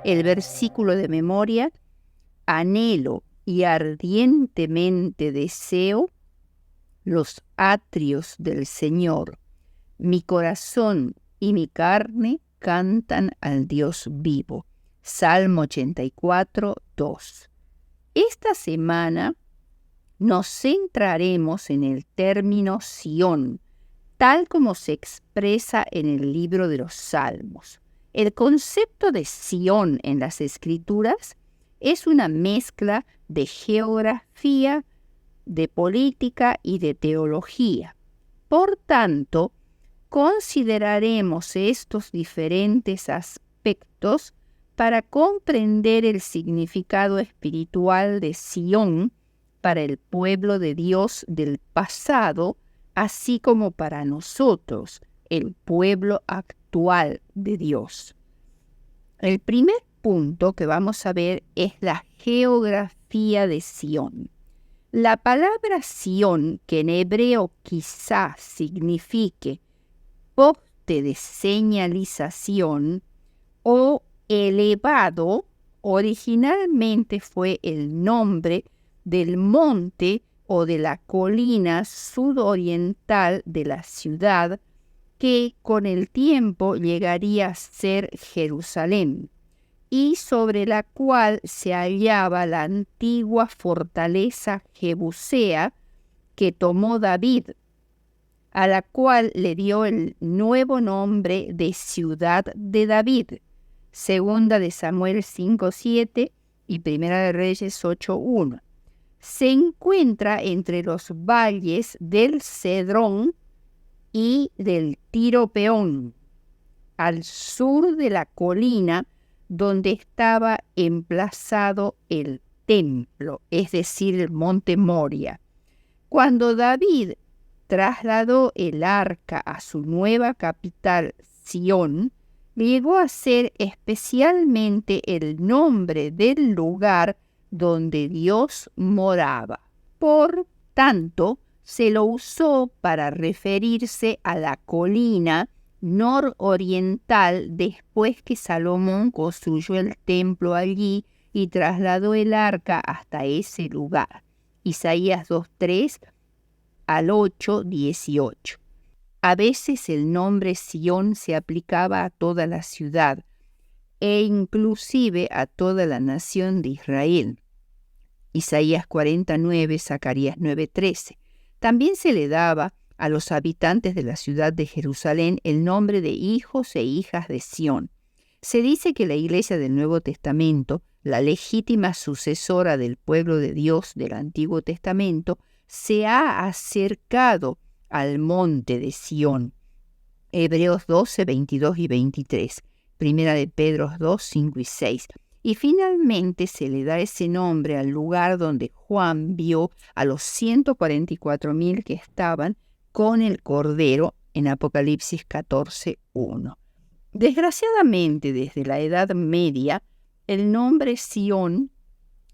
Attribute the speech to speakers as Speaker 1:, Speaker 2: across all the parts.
Speaker 1: El versículo de memoria: anhelo y ardientemente deseo los atrios del Señor. Mi corazón y mi carne cantan al Dios vivo. Salmo 84, 2. Esta semana nos centraremos en el término Sión, tal como se expresa en el libro de los Salmos. El concepto de Sión en las Escrituras es una mezcla de geografía, de política y de teología. Por tanto, consideraremos estos diferentes aspectos para comprender el significado espiritual de Sión para el pueblo de Dios del pasado, así como para nosotros, el pueblo actual de Dios. El primer punto que vamos a ver es la geografía de Sión. La palabra Sión, que en hebreo quizás signifique poste de señalización o elevado, originalmente fue el nombre del monte o de la colina sudoriental de la ciudad, que con el tiempo llegaría a ser Jerusalén, y sobre la cual se hallaba la antigua fortaleza jebusea que tomó David, a la cual le dio el nuevo nombre de Ciudad de David, segunda de Samuel 5:7 y primera de Reyes 8:1. Se encuentra entre los valles del Cedrón y del Tiro-Peón, al sur de la colina donde estaba emplazado el templo, es decir, el monte Moria. Cuando David trasladó el arca a su nueva capital, Sión, llegó a ser especialmente el nombre del lugar donde Dios moraba. Por tanto, se lo usó para referirse a la colina nororiental después que Salomón construyó el templo allí y trasladó el arca hasta ese lugar. Isaías 2:3 al 8:18. A veces el nombre Sión se aplicaba a toda la ciudad e inclusive a toda la nación de Israel. Isaías 49, Zacarías 9:13. También se le daba a los habitantes de la ciudad de Jerusalén el nombre de hijos e hijas de Sión. Se dice que la Iglesia del Nuevo Testamento, la legítima sucesora del pueblo de Dios del Antiguo Testamento, se ha acercado al monte de Sión. Hebreos 12, 22 y 23. Primera de Pedro 2, 5 y 6. Y finalmente se le da ese nombre al lugar donde Juan vio a los 144,000 que estaban con el Cordero en Apocalipsis 14:1. Desgraciadamente, desde la Edad Media, el nombre Sión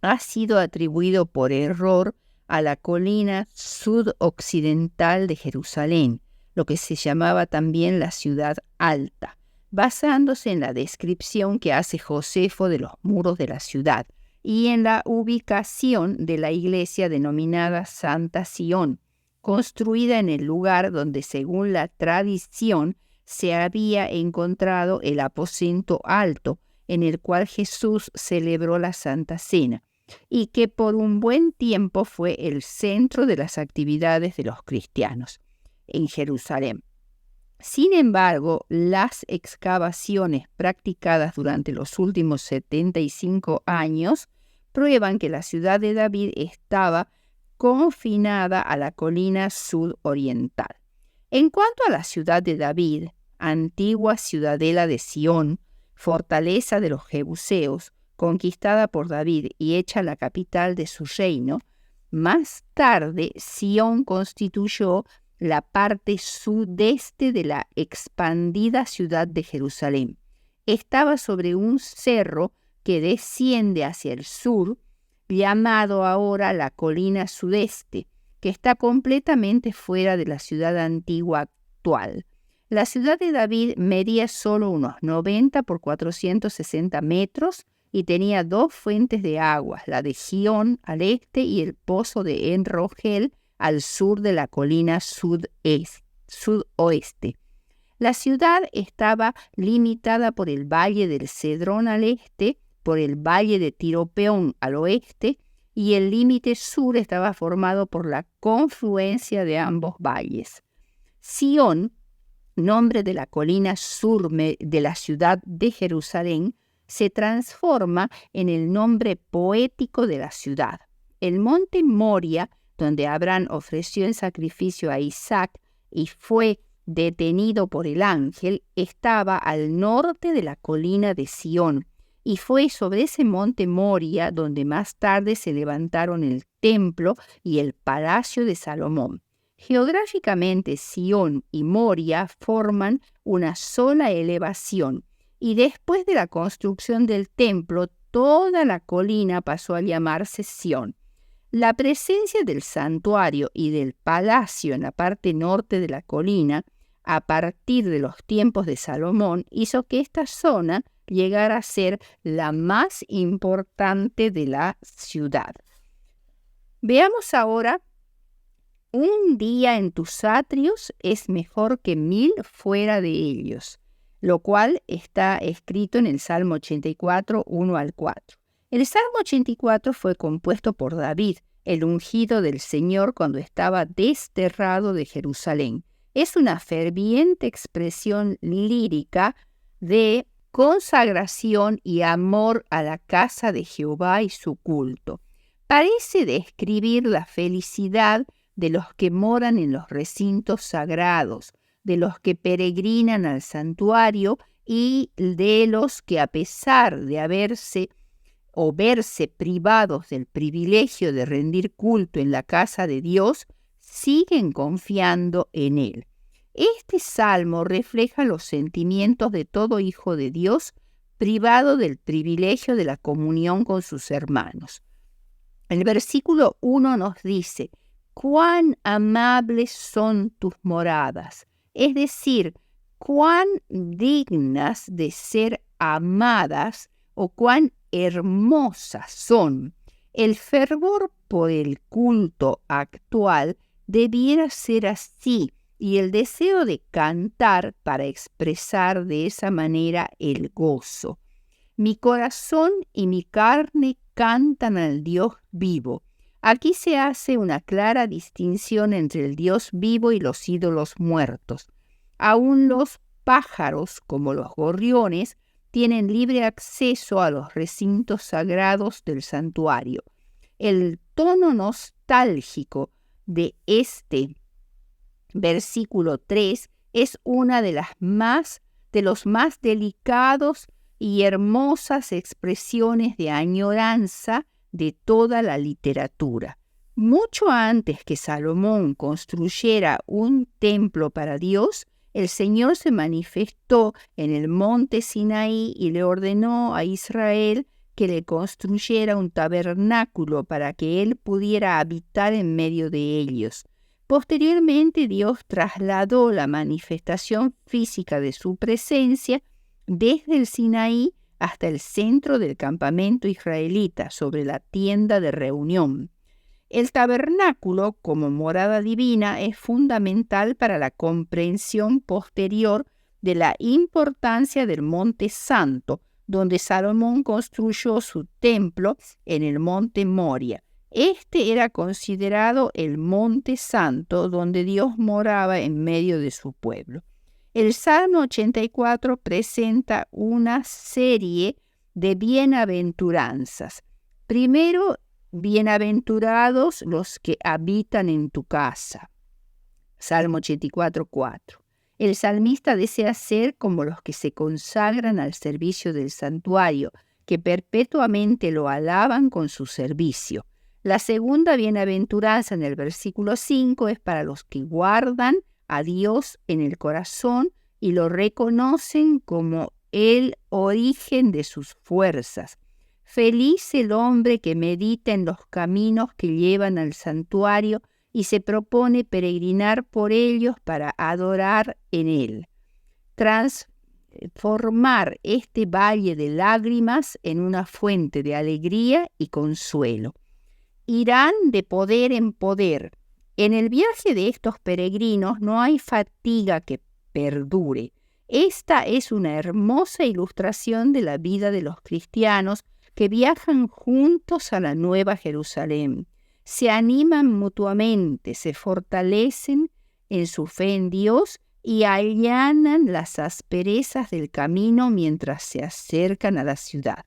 Speaker 1: ha sido atribuido por error a la colina sudoccidental de Jerusalén, lo que se llamaba también la ciudad alta, basándose en la descripción que hace Josefo de los muros de la ciudad y en la ubicación de la iglesia denominada Santa Sión, construida en el lugar donde, según la tradición, se había encontrado el aposento alto en el cual Jesús celebró la Santa Cena, y que por un buen tiempo fue el centro de las actividades de los cristianos en Jerusalén. Sin embargo, las excavaciones practicadas durante los últimos 75 años prueban que la ciudad de David estaba confinada a la colina sudoriental. En cuanto a la ciudad de David, antigua ciudadela de Sión, fortaleza de los jebuseos, conquistada por David y hecha la capital de su reino, más tarde Sión constituyó la parte sudeste de la expandida ciudad de Jerusalén. Estaba sobre un cerro que desciende hacia el sur, llamado ahora la colina sudeste, que está completamente fuera de la ciudad antigua actual. La ciudad de David medía solo unos 90 por 460 metros y tenía 2 fuentes de agua, la de Gión al este y el pozo de En-Rogel al sur de la colina sudoeste. La ciudad estaba limitada por el valle del Cedrón al este, por el valle de Tiropeón al oeste, y el límite sur estaba formado por la confluencia de ambos valles. Sión, nombre de la colina sur de la ciudad de Jerusalén, se transforma en el nombre poético de la ciudad. El monte Moria, donde Abraham ofreció en sacrificio a Isaac y fue detenido por el ángel, estaba al norte de la colina de Sión, y fue sobre ese monte Moria donde más tarde se levantaron el templo y el palacio de Salomón. Geográficamente, Sión y Moria forman una sola elevación, y después de la construcción del templo, toda la colina pasó a llamarse Sión. La presencia del santuario y del palacio en la parte norte de la colina, a partir de los tiempos de Salomón, hizo que esta zona llegara a ser la más importante de la ciudad. Veamos ahora: un día en tus atrios es mejor que 1000 fuera de ellos, lo cual está escrito en el Salmo 84, 1 al 4. El Salmo 84 fue compuesto por David, el ungido del Señor, cuando estaba desterrado de Jerusalén. Es una ferviente expresión lírica de consagración y amor a la casa de Jehová y su culto. Parece describir la felicidad de los que moran en los recintos sagrados, de los que peregrinan al santuario y de los que, a pesar de verse privados del privilegio de rendir culto en la casa de Dios, siguen confiando en Él. Este salmo refleja los sentimientos de todo hijo de Dios privado del privilegio de la comunión con sus hermanos. El versículo 1 nos dice: «Cuán amables son tus moradas», es decir, cuán dignas de ser amadas o cuán hermosas son. El fervor por el culto actual debiera ser así, y el deseo de cantar para expresar de esa manera el gozo. Mi corazón y mi carne cantan al Dios vivo. Aquí se hace una clara distinción entre el Dios vivo y los ídolos muertos. Aún los pájaros, como los gorriones, tienen libre acceso a los recintos sagrados del santuario. El tono nostálgico de este versículo 3 es una de los más delicados y hermosas expresiones de añoranza de toda la literatura. Mucho antes que Salomón construyera un templo para Dios, el Señor se manifestó en el monte Sinaí y le ordenó a Israel que le construyera un tabernáculo para que él pudiera habitar en medio de ellos. Posteriormente, Dios trasladó la manifestación física de su presencia desde el Sinaí hasta el centro del campamento israelita, sobre la tienda de reunión. El tabernáculo, como morada divina, es fundamental para la comprensión posterior de la importancia del Monte Santo, donde Salomón construyó su templo en el Monte Moria. Este era considerado el Monte Santo, donde Dios moraba en medio de su pueblo. El Salmo 84 presenta una serie de bienaventuranzas. Primero, bienaventurados los que habitan en tu casa. Salmo 84, 4. El salmista desea ser como los que se consagran al servicio del santuario, que perpetuamente lo alaban con su servicio. La segunda bienaventuranza en el versículo 5 es para los que guardan a Dios en el corazón y lo reconocen como el origen de sus fuerzas. Feliz el hombre que medita en los caminos que llevan al santuario y se propone peregrinar por ellos para adorar en él. transformar este valle de lágrimas en una fuente de alegría y consuelo. Irán de poder en poder. En el viaje de estos peregrinos no hay fatiga que perdure. Esta es una hermosa ilustración de la vida de los cristianos que viajan juntos a la Nueva Jerusalén. Se animan mutuamente, se fortalecen en su fe en Dios y allanan las asperezas del camino mientras se acercan a la ciudad.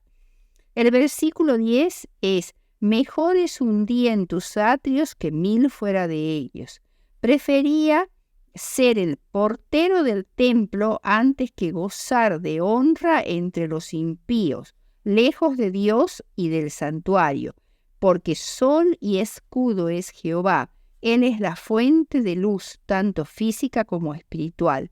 Speaker 1: El versículo 10 es: mejor es un día en tus atrios que 1000 fuera de ellos. Prefería ser el portero del templo antes que gozar de honra entre los impíos, lejos de Dios y del santuario, porque sol y escudo es Jehová. Él es la fuente de luz, tanto física como espiritual.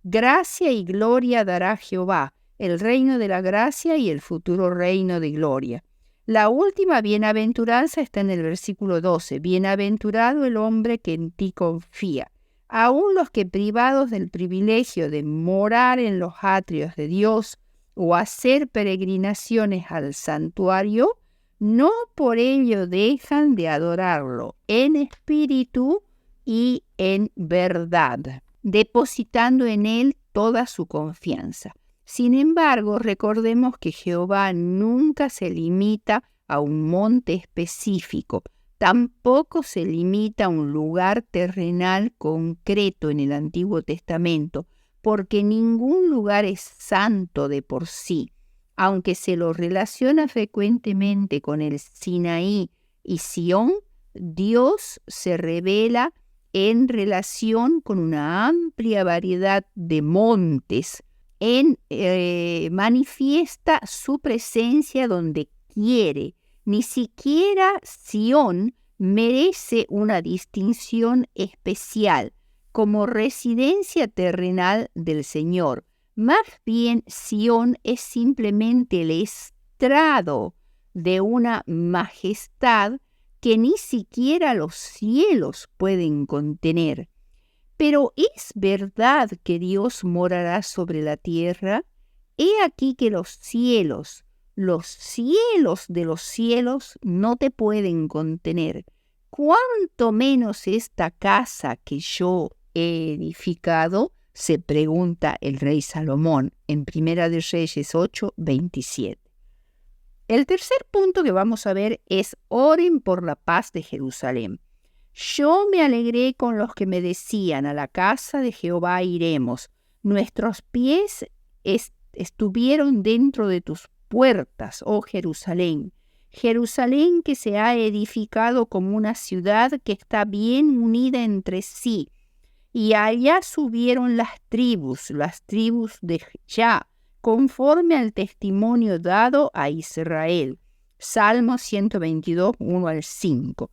Speaker 1: Gracia y gloria dará Jehová, el reino de la gracia y el futuro reino de gloria. La última bienaventuranza está en el versículo 12. Bienaventurado el hombre que en ti confía. Aún los que, privados del privilegio de morar en los atrios de Dios o hacer peregrinaciones al santuario, no por ello dejan de adorarlo en espíritu y en verdad, depositando en él toda su confianza. Sin embargo, recordemos que Jehová nunca se limita a un monte específico, tampoco se limita a un lugar terrenal concreto en el Antiguo Testamento, porque ningún lugar es santo de por sí. Aunque se lo relaciona frecuentemente con el Sinaí y Sión, Dios se revela en relación con una amplia variedad de montes, manifiesta su presencia donde quiere. Ni siquiera Sión merece una distinción especial como residencia terrenal del Señor. Más bien, Sión es simplemente el estrado de una majestad que ni siquiera los cielos pueden contener. Pero ¿es verdad que Dios morará sobre la tierra? He aquí que los cielos de los cielos no te pueden contener. ¿Cuánto menos esta casa que yo he edificado? Se pregunta el rey Salomón en Primera de Reyes 8:27. El tercer punto que vamos a ver es: oren por la paz de Jerusalén. Yo me alegré con los que me decían: a la casa de Jehová iremos. Nuestros pies estuvieron dentro de tus puertas, oh Jerusalén. Jerusalén que se ha edificado como una ciudad que está bien unida entre sí. Y allá subieron las tribus de Jah, conforme al testimonio dado a Israel. Salmo 122, 1 al 5.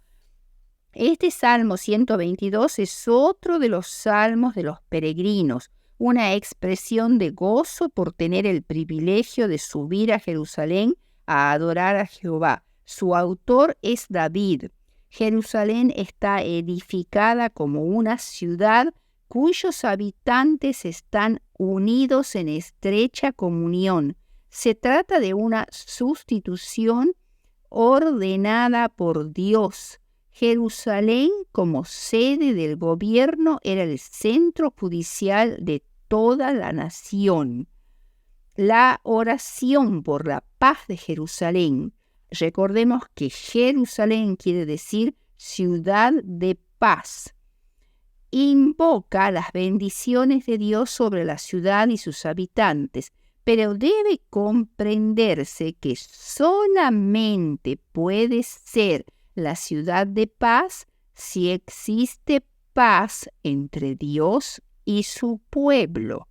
Speaker 1: Este Salmo 122 es otro de los salmos de los peregrinos, una expresión de gozo por tener el privilegio de subir a Jerusalén a adorar a Jehová. Su autor es David. Jerusalén está edificada como una ciudad cuyos habitantes están unidos en estrecha comunión. Se trata de una sustitución ordenada por Dios. Jerusalén, como sede del gobierno, era el centro judicial de toda la nación. La oración por la paz de Jerusalén. Recordemos que Jerusalén quiere decir ciudad de paz. Invoca las bendiciones de Dios sobre la ciudad y sus habitantes, pero debe comprenderse que solamente puede ser la ciudad de paz si existe paz entre Dios y su pueblo.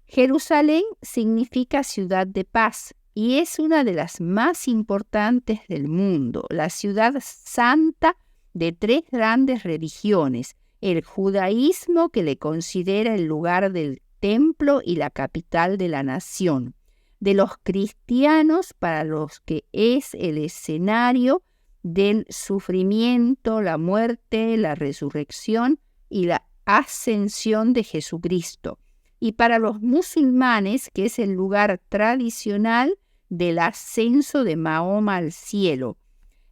Speaker 1: Jerusalén significa ciudad de paz y es una de las más importantes del mundo, la ciudad santa de 3 grandes religiones: el judaísmo, que le considera el lugar del templo y la capital de la nación; de los cristianos, para los que es el escenario del sufrimiento, la muerte, la resurrección y la ascensión de Jesucristo; y para los musulmanes, que es el lugar tradicional del ascenso de Mahoma al cielo.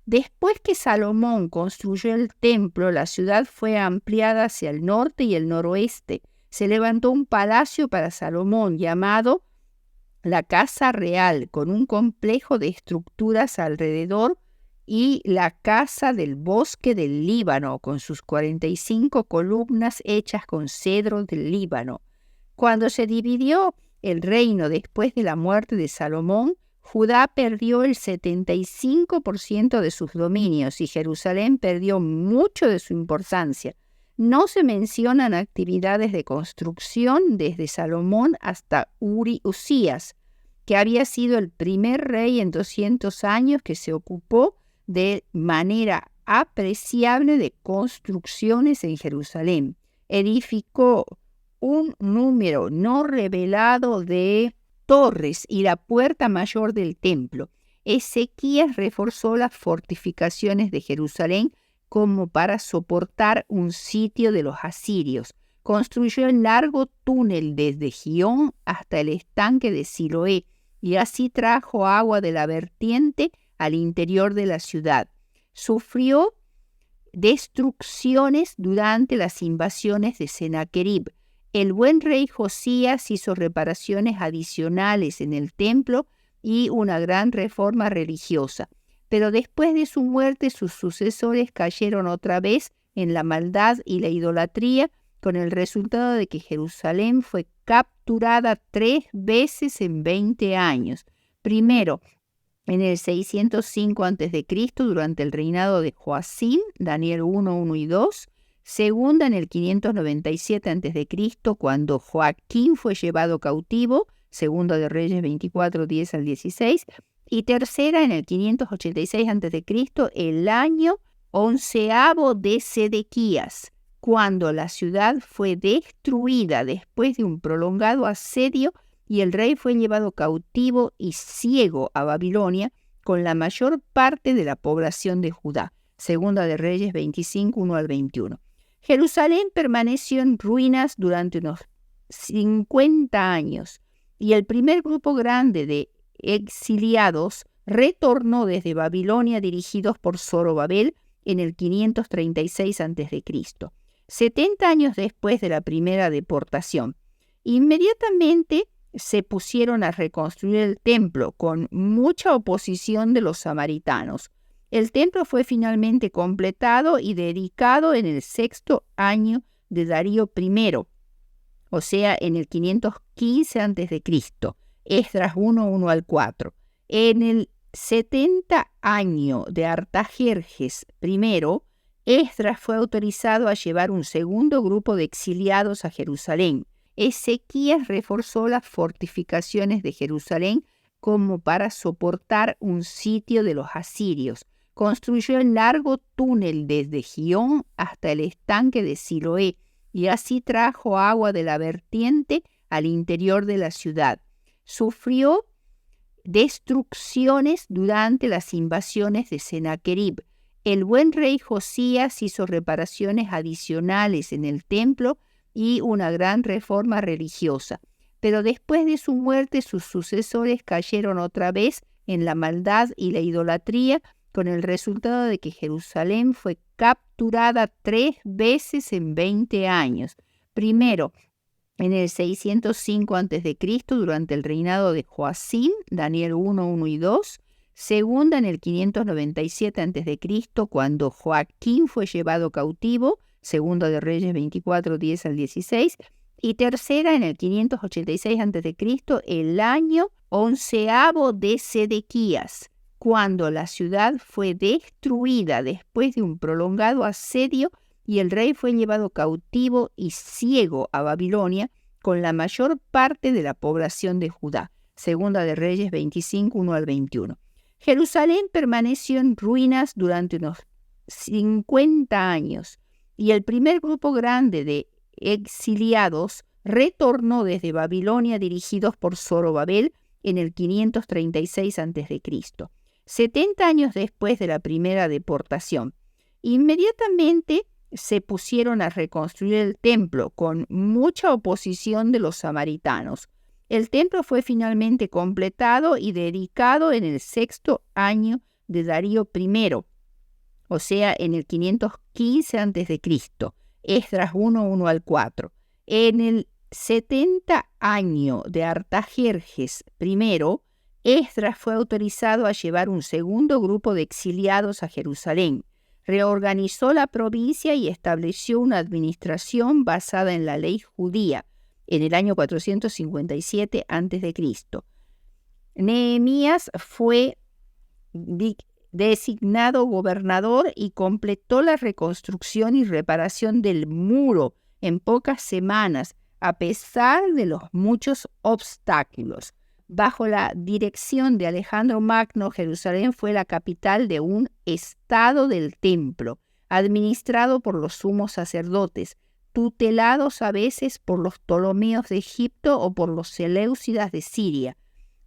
Speaker 1: Después que Salomón construyó el templo, la ciudad fue ampliada hacia el norte y el noroeste. Se levantó un palacio para Salomón llamado la Casa Real, con un complejo de estructuras alrededor, y la Casa del Bosque del Líbano, con sus 45 columnas hechas con cedro del Líbano. Cuando se dividió el reino después de la muerte de Salomón, Judá perdió el 75% de sus dominios y Jerusalén perdió mucho de su importancia. No se mencionan actividades de construcción desde Salomón hasta Usías, que había sido el primer rey en 200 años que se ocupó de manera apreciable de construcciones en Jerusalén. Edificó un número no revelado de torres y la puerta mayor del templo. Ezequías reforzó las fortificaciones de Jerusalén como para soportar un sitio de los asirios. Construyó el largo túnel desde Gión hasta el estanque de Siloé y así trajo agua de la vertiente al interior de la ciudad. Sufrió destrucciones durante las invasiones de Sennacherib. El buen rey Josías hizo reparaciones adicionales en el templo y una gran reforma religiosa. Pero después de su muerte, sus sucesores cayeron otra vez en la maldad y la idolatría, con el resultado de que Jerusalén fue capturada 3 veces en 20 años. Primero, en el 605 a.C., durante el reinado de Joacim, Daniel 1, 1 y 2. Segunda, en el 597 a.C., cuando Joaquín fue llevado cautivo, Segunda de Reyes 24, 10 al 16. Y tercera, en el 586 a.C., el año 11º de Sedequías, cuando la ciudad fue destruida después de un prolongado asedio y el rey fue llevado cautivo y ciego a Babilonia con la mayor parte de la población de Judá. Segunda de Reyes 25, 1 al 21. Jerusalén permaneció en ruinas durante unos 50 años y el primer grupo grande de exiliados retornó desde Babilonia dirigidos por Zorobabel en el 536 a.C., 70 años después de la primera deportación. Inmediatamente se pusieron a reconstruir el templo con mucha oposición de los samaritanos. El templo fue finalmente completado y dedicado en el 6º año de Darío I, o sea, en el 515 a.C., Esdras 1, 1 al 4. En el 70 año de Artajerjes I, Esdras fue autorizado a llevar un segundo grupo de exiliados a Jerusalén. Ezequías reforzó las fortificaciones de Jerusalén como para soportar un sitio de los asirios. Construyó el largo túnel desde Gión hasta el estanque de Siloé y así trajo agua de la vertiente al interior de la ciudad. Sufrió destrucciones durante las invasiones de Sennacherib. El buen rey Josías hizo reparaciones adicionales en el templo y una gran reforma religiosa. Pero después de su muerte, sus sucesores cayeron otra vez en la maldad y la idolatría, con el resultado de que Jerusalén fue capturada 3 veces en 20 años. Primero, en el 605 a.C., durante el reinado de Joacim, Daniel 1, 1 y 2. Segunda, en el 597 a.C., cuando Joaquín fue llevado cautivo, Segunda de Reyes 24, 10 al 16. Y tercera, en el 586 a.C., el año 11º de Sedequías, cuando la ciudad fue destruida después de un prolongado asedio y el rey fue llevado cautivo y ciego a Babilonia con la mayor parte de la población de Judá. Segunda de Reyes 25, 1 al 21. Jerusalén permaneció en ruinas durante unos 50 años y el primer grupo grande de exiliados retornó desde Babilonia dirigidos por Zorobabel en el 536 a.C., 70 años después de la primera deportación. Inmediatamente se pusieron a reconstruir el templo con mucha oposición de los samaritanos. El templo fue finalmente completado y dedicado en el 6º año de Darío I, o sea, en el 515 a.C., Esdras 1, 1-4. En el 70 año de Artajerjes I, Esdras fue autorizado a llevar un segundo grupo de exiliados a Jerusalén. Reorganizó la provincia y estableció una administración basada en la ley judía en el año 457 a.C. Nehemías fue designado gobernador y completó la reconstrucción y reparación del muro en pocas semanas, a pesar de los muchos obstáculos. Bajo la dirección de Alejandro Magno, Jerusalén fue la capital de un estado del templo, administrado por los sumos sacerdotes, tutelados a veces por los Ptolomeos de Egipto o por los Seleucidas de Siria.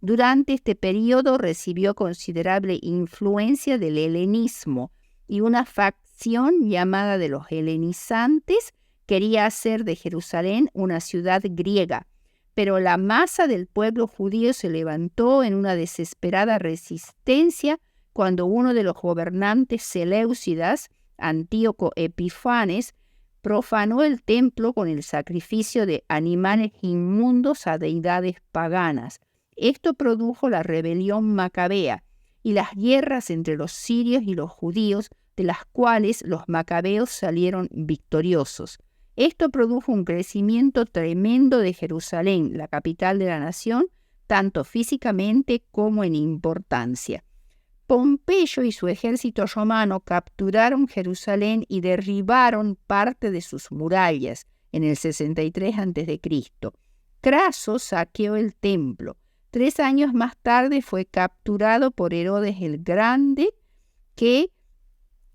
Speaker 1: Durante este periodo recibió considerable influencia del helenismo y una facción llamada de los helenizantes quería hacer de Jerusalén una ciudad griega, pero la masa del pueblo judío se levantó en una desesperada resistencia cuando uno de los gobernantes seleucidas, Antíoco Epifanes, profanó el templo con el sacrificio de animales inmundos a deidades paganas. Esto produjo la rebelión macabea y las guerras entre los sirios y los judíos, de las cuales los macabeos salieron victoriosos. Esto produjo un crecimiento tremendo de Jerusalén, la capital de la nación, tanto físicamente como en importancia. Pompeyo y su ejército romano capturaron Jerusalén y derribaron parte de sus murallas en el 63 a.C. Craso saqueó el templo. 3 años más tarde fue capturado por Herodes el Grande, que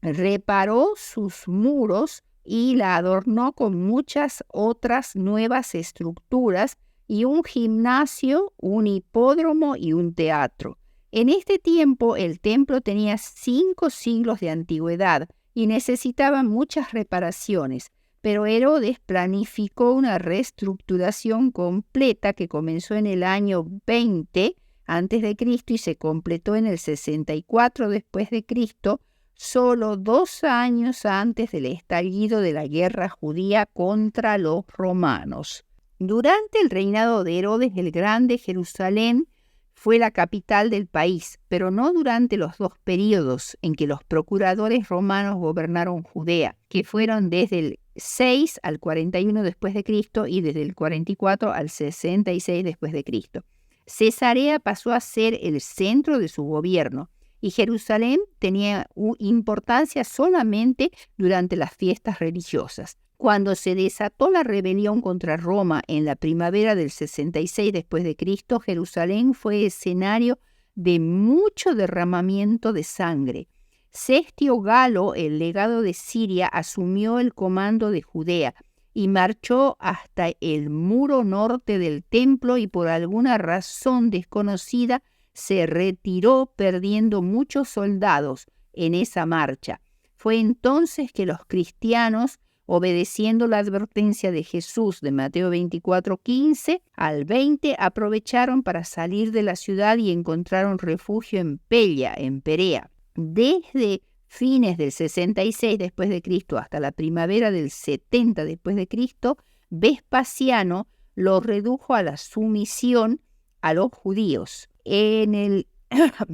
Speaker 1: reparó sus muros y la adornó con muchas otras nuevas estructuras y un gimnasio, un hipódromo y un teatro. En este tiempo el templo tenía 5 siglos de antigüedad y necesitaba muchas reparaciones, pero Herodes planificó una reestructuración completa que comenzó en el año 20 a.C. y se completó en el 64 después de Cristo, solo 2 años antes del estallido de la guerra judía contra los romanos. Durante el reinado de Herodes el Grande, Jerusalén fue la capital del país, pero no durante los 2 periodos en que los procuradores romanos gobernaron Judea, que fueron desde el 6 al 41 después de Cristo y desde el 44 al 66 después de Cristo. Cesarea pasó a ser el centro de su gobierno y Jerusalén tenía importancia solamente durante las fiestas religiosas. Cuando se desató la rebelión contra Roma en la primavera del 66 después de Cristo, Jerusalén fue escenario de mucho derramamiento de sangre. Cestio Galo, el legado de Siria, asumió el comando de Judea y marchó hasta el muro norte del templo y por alguna razón desconocida se retiró perdiendo muchos soldados en esa marcha. Fue entonces que los cristianos, obedeciendo la advertencia de Jesús de Mateo 24:15 al 20, aprovecharon para salir de la ciudad y encontraron refugio en Pella, en Perea. Desde fines del 66 después de Cristo hasta la primavera del 70 después de Cristo, Vespasiano lo redujo a la sumisión a los judíos. En el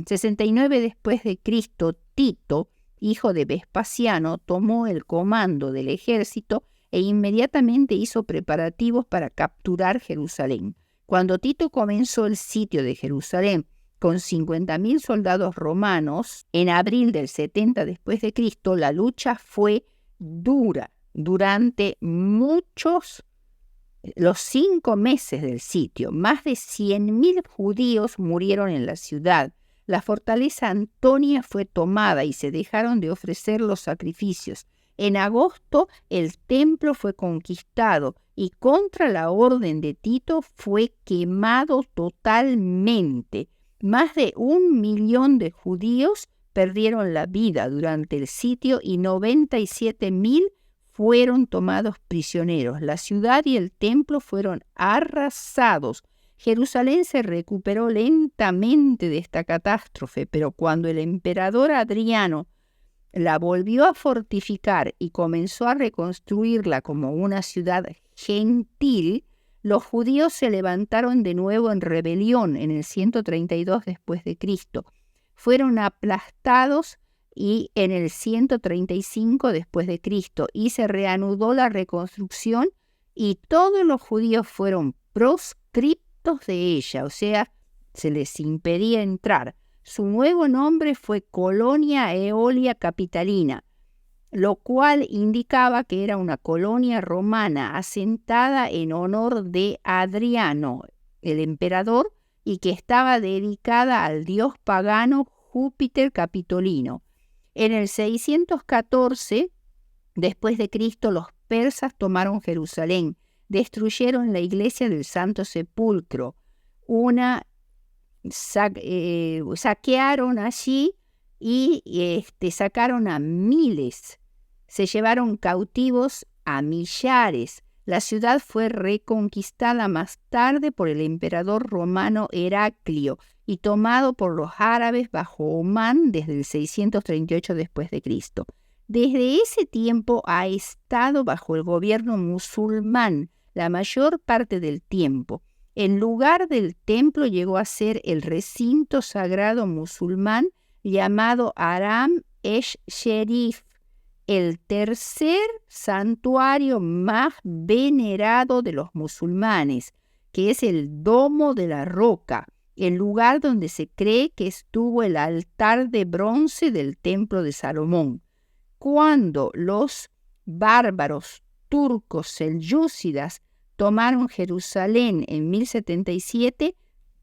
Speaker 1: 69 después de Cristo, Tito, hijo de Vespasiano, tomó el comando del ejército e inmediatamente hizo preparativos para capturar Jerusalén. Cuando Tito comenzó el sitio de Jerusalén con 50.000 soldados romanos, en abril del 70 después de Cristo, la lucha fue dura durante los 5 meses del sitio. Más de 100.000 judíos murieron en la ciudad. La fortaleza Antonia fue tomada y se dejaron de ofrecer los sacrificios. En agosto el templo fue conquistado y contra la orden de Tito fue quemado totalmente. Más de 1.000.000 de judíos perdieron la vida durante el sitio y 97.000 fueron tomados prisioneros. La ciudad y el templo fueron arrasados. Jerusalén se recuperó lentamente de esta catástrofe, pero cuando el emperador Adriano la volvió a fortificar y comenzó a reconstruirla como una ciudad gentil, los judíos se levantaron de nuevo en rebelión en el 132 después de Cristo. Fueron aplastados y en el 135 después de Cristo, y se reanudó la reconstrucción y todos los judíos fueron proscriptos de ella, o sea, se les impedía entrar. Su nuevo nombre fue Colonia Aelia Capitalina, lo cual indicaba que era una colonia romana asentada en honor de Adriano, el emperador, y que estaba dedicada al dios pagano Júpiter Capitolino. En el 614 después de Cristo, los persas tomaron Jerusalén, destruyeron la iglesia del Santo Sepulcro, saquearon allí y sacaron a miles, se llevaron cautivos a millares. La ciudad fue reconquistada más tarde por el emperador romano Heraclio y tomado por los árabes bajo Omán desde el 638 después de Cristo. Desde ese tiempo ha estado bajo el gobierno musulmán la mayor parte del tiempo. El lugar del templo llegó a ser el recinto sagrado musulmán llamado Haram esh-Sherif, el tercer santuario más venerado de los musulmanes, que es el Domo de la Roca, el lugar donde se cree que estuvo el altar de bronce del templo de Salomón. Cuando los bárbaros turcos selyúcidas tomaron Jerusalén en 1077,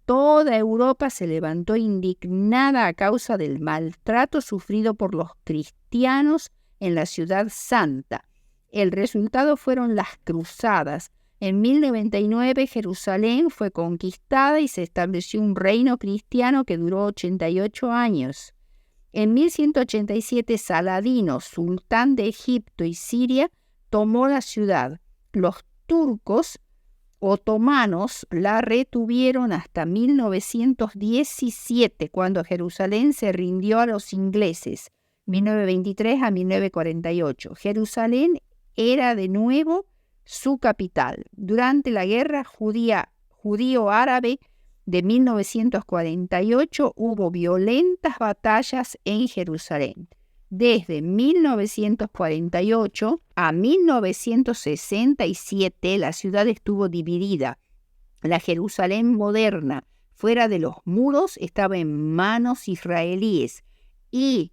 Speaker 1: toda Europa se levantó indignada a causa del maltrato sufrido por los cristianos en la ciudad santa. El resultado fueron las cruzadas. En 1099 Jerusalén fue conquistada y se estableció un reino cristiano que duró 88 años. En 1187 Saladino, sultán de Egipto y Siria, tomó la ciudad. Los turcos otomanos la retuvieron hasta 1917, cuando Jerusalén se rindió a los ingleses, 1923 a 1948. Jerusalén era de nuevo su capital. Durante la guerra judío-árabe de 1948 hubo violentas batallas en Jerusalén. Desde 1948 a 1967 la ciudad estuvo dividida. La Jerusalén moderna, fuera de los muros, estaba en manos israelíes y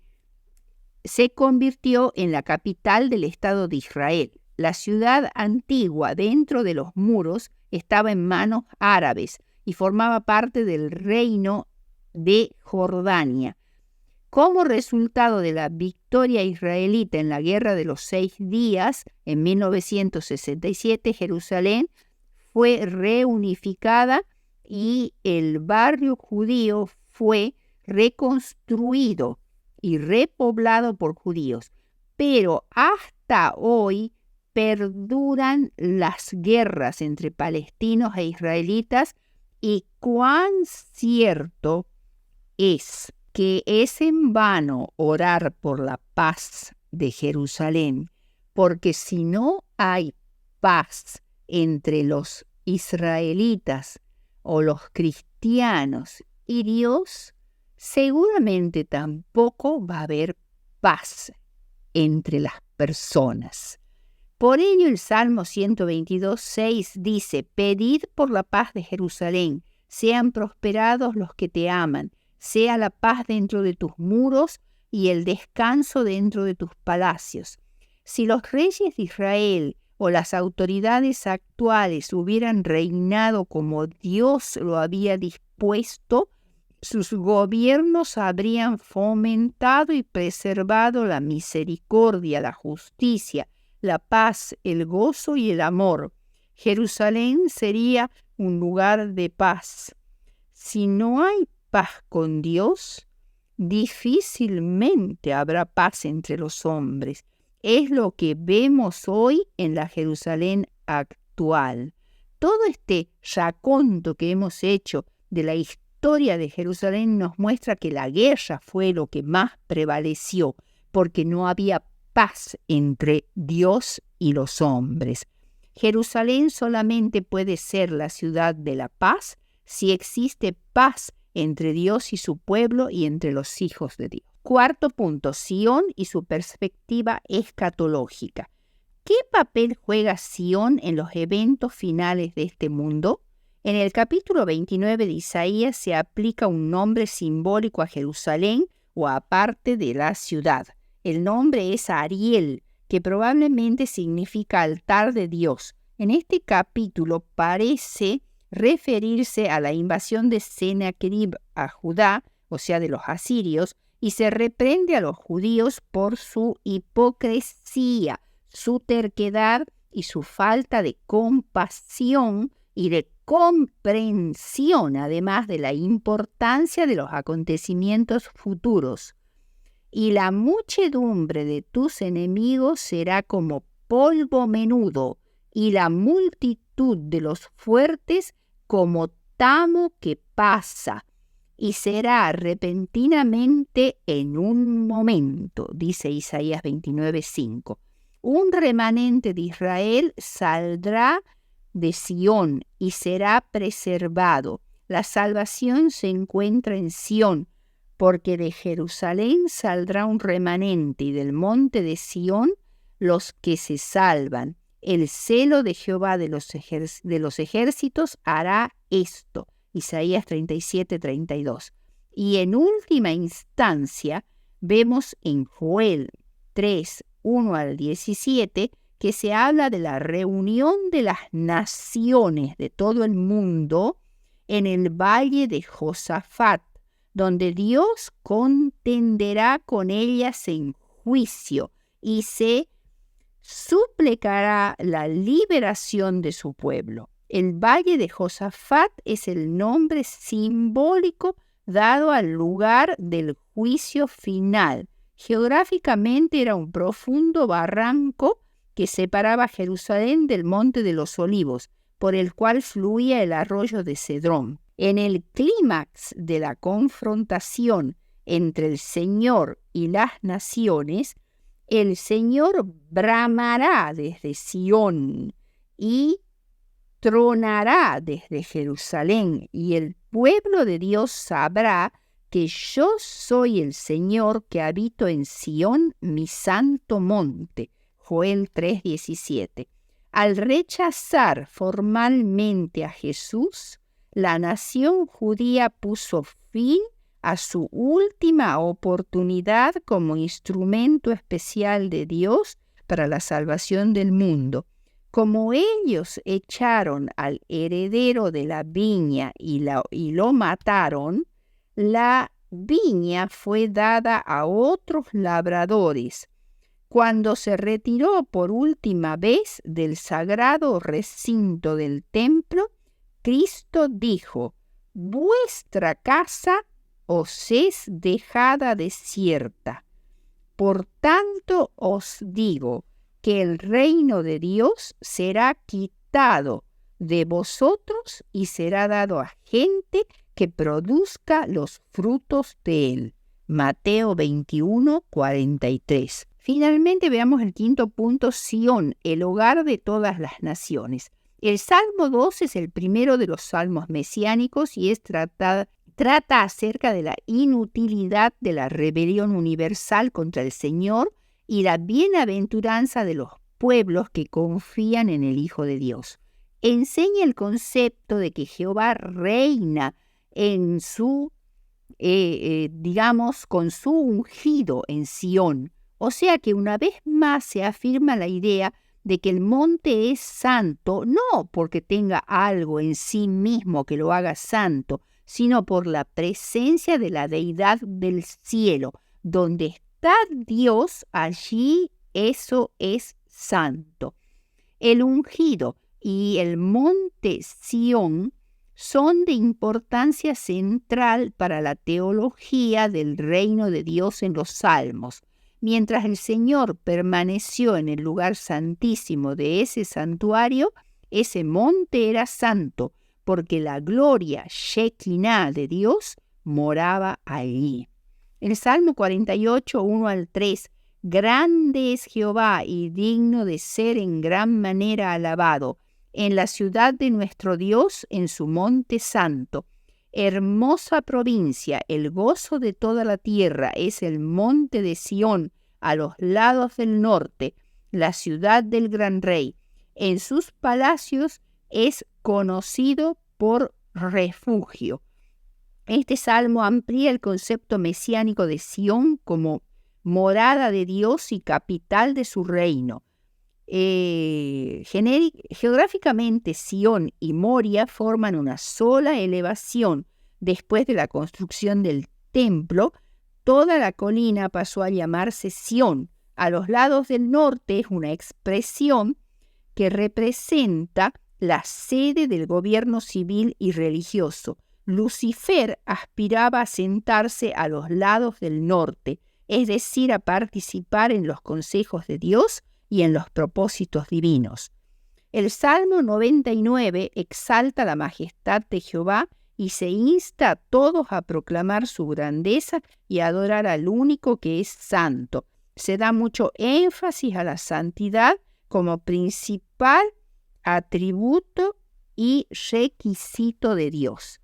Speaker 1: se convirtió en la capital del Estado de Israel. La ciudad antigua, dentro de los muros, estaba en manos árabes y formaba parte del reino de Jordania. Como resultado de la victoria israelita en la Guerra de los 6 Días, en 1967, Jerusalén fue reunificada y el barrio judío fue reconstruido y repoblado por judíos. Pero hasta hoy perduran las guerras entre palestinos e israelitas, y cuán cierto es que es en vano orar por la paz de Jerusalén, porque si no hay paz entre los israelitas o los cristianos y Dios, seguramente tampoco va a haber paz entre las personas. Por ello el Salmo 122:6 dice: «Pedid por la paz de Jerusalén, sean prosperados los que te aman, sea la paz dentro de tus muros y el descanso dentro de tus palacios». Si los reyes de Israel o las autoridades actuales hubieran reinado como Dios lo había dispuesto, sus gobiernos habrían fomentado y preservado la misericordia, la justicia, la paz, el gozo y el amor. Jerusalén sería un lugar de paz. Si no hay paz con Dios, difícilmente habrá paz entre los hombres. es lo que vemos hoy en la Jerusalén actual. Todo este raconto que hemos hecho de la historia de Jerusalén nos muestra que la guerra fue lo que más prevaleció, porque no había paz entre Dios y los hombres. Jerusalén solamente puede ser la ciudad de la paz si existe paz entre Dios y su pueblo y entre los hijos de Dios. Cuarto punto, Sión y su perspectiva escatológica. ¿Qué papel juega Sión en los eventos finales de este mundo? En el capítulo 29 de Isaías se aplica un nombre simbólico a Jerusalén o a parte de la ciudad. El nombre es Ariel, que probablemente significa altar de Dios. En este capítulo parece referirse a la invasión de Sennacherib a Judá, o sea, de los asirios, y se reprende a los judíos por su hipocresía, su terquedad y su falta de compasión y de comprensión, además de la importancia de los acontecimientos futuros. Y la muchedumbre de tus enemigos será como polvo menudo, y la multitud de los fuertes como tamo que pasa, y será repentinamente en un momento, dice Isaías 29:5. Un remanente de Israel saldrá de Sión y será preservado. La salvación se encuentra en Sión, porque de Jerusalén saldrá un remanente y del monte de Sión los que se salvan. El celo de Jehová de los ejércitos hará esto. Isaías 37:32. Y en última instancia vemos en Joel 3:1-17 que se habla de la reunión de las naciones de todo el mundo en el valle de Josafat, donde Dios contenderá con ellas en juicio y se suplicará la liberación de su pueblo. El valle de Josafat es el nombre simbólico dado al lugar del juicio final. Geográficamente era un profundo barranco que separaba Jerusalén del Monte de los Olivos, por el cual fluía el arroyo de Cedrón. En el clímax de la confrontación entre el Señor y las naciones, el Señor bramará desde Sión y tronará desde Jerusalén, y el pueblo de Dios sabrá que yo soy el Señor que habito en Sión, mi santo monte. Joel 3:17. Al rechazar formalmente a Jesús, la nación judía puso fin a su última oportunidad como instrumento especial de Dios para la salvación del mundo. Como ellos echaron al heredero de la viña y lo mataron, la viña fue dada a otros labradores. Cuando se retiró por última vez del sagrado recinto del templo, Cristo dijo: «Vuestra casa os es dejada desierta. Por tanto os digo que el reino de Dios será quitado de vosotros y será dado a gente que produzca los frutos de él». Mateo 21:43. Finalmente veamos el quinto punto, Sión, el hogar de todas las naciones. El Salmo 2 es el primero de los salmos mesiánicos y trata acerca de la inutilidad de la rebelión universal contra el Señor y la bienaventuranza de los pueblos que confían en el Hijo de Dios. Enseña el concepto de que Jehová reina en su, con su ungido en Sión. O sea que una vez más se afirma la idea de que el monte es santo, no porque tenga algo en sí mismo que lo haga santo, sino por la presencia de la deidad del cielo. Donde está Dios, allí eso es santo. El ungido y el monte Sión son de importancia central para la teología del reino de Dios en los Salmos. Mientras el Señor permaneció en el lugar santísimo de ese santuario, ese monte era santo, porque la gloria Shekinah de Dios moraba allí. El Salmo 48, 1 al 3. Grande es Jehová y digno de ser en gran manera alabado, en la ciudad de nuestro Dios, en su monte santo. Hermosa provincia, el gozo de toda la tierra es el monte de Sión, a los lados del norte, la ciudad del gran rey. En sus palacios es conocido por refugio. Este salmo amplía el concepto mesiánico de Sión como morada de Dios y capital de su reino. Geográficamente, Sión y Moria forman una sola elevación. Después de la construcción del templo, toda la colina pasó a llamarse Sión. A los lados del norte es una expresión que representa la sede del gobierno civil y religioso. Lucifer aspiraba a sentarse a los lados del norte, es decir, a participar en los consejos de Dios y en los propósitos divinos. El Salmo 99 exalta la majestad de Jehová y se insta a todos a proclamar su grandeza y a adorar al único que es santo. Se da mucho énfasis a la santidad como principal atributo y requisito de Dios.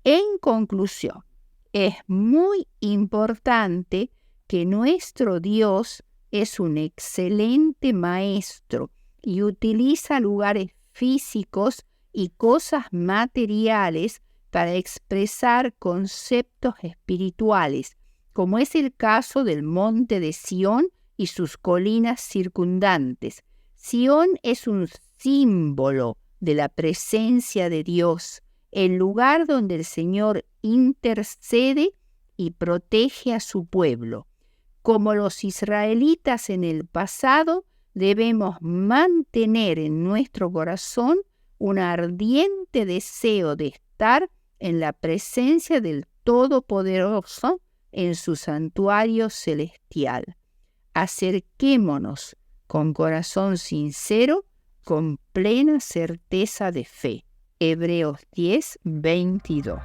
Speaker 1: En conclusión, es muy importante que nuestro Dios es un excelente maestro y utiliza lugares físicos y cosas materiales para expresar conceptos espirituales, como es el caso del monte de Sión y sus colinas circundantes. Sión es un símbolo de la presencia de Dios, el lugar donde el Señor intercede y protege a su pueblo. Como los israelitas en el pasado, debemos mantener en nuestro corazón un ardiente deseo de estar en la presencia del Todopoderoso en su santuario celestial. Acerquémonos con corazón sincero, con plena certeza de fe. Hebreos 10, 22.